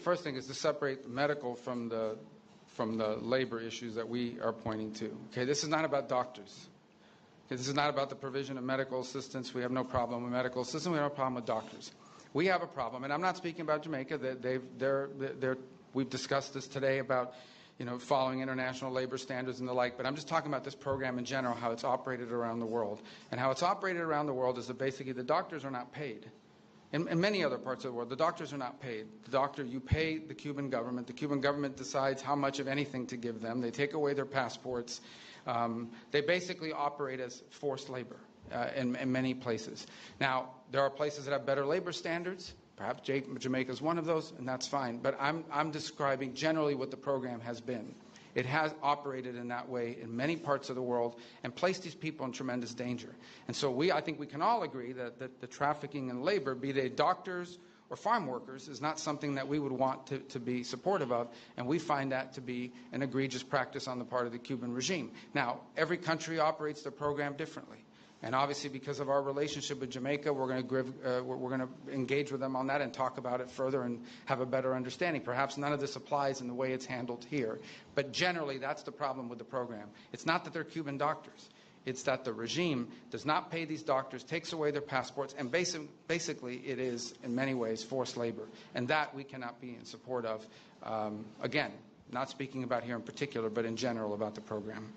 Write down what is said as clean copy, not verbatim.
first thing is to separate the medical from the labor issues that we are pointing to. Okay, this is not about doctors. Okay, this is not about the provision of medical assistance. We have no problem with medical assistance. We have no problem with doctors. We have a problem, and I'm not speaking about Jamaica. We've discussed this today about, following international labor standards and the like, but I'm just talking about this program in general, how it's operated around the world. And how it's operated around the world is that basically the doctors are not paid. In many other parts of the world, the doctors are not paid. You pay the Cuban government. The Cuban government decides how much of anything to give them. They take away their passports. They basically operate as forced labor in many places. Now, there are places that have better labor standards. Perhaps Jamaica is one of those, and that's fine. But I'm describing generally what the program has been. It has operated in that way in many parts of the world and placed these people in tremendous danger. And so I think we can all agree that the trafficking in labor, be they doctors or farm workers, is not something that we would want to be supportive of, and we find that to be an egregious practice on the part of the Cuban regime. Now, every country operates their program differently. And obviously, because of our relationship with Jamaica, we're going to engage with them on that and talk about it further and have a better understanding. Perhaps none of this applies in the way it's handled here. But generally, that's the problem with the program. It's not that they're Cuban doctors. It's that the regime does not pay these doctors, takes away their passports, and basically it is, in many ways, forced labor. And that we cannot be in support of. Again, not speaking about here in particular, but in general about the program.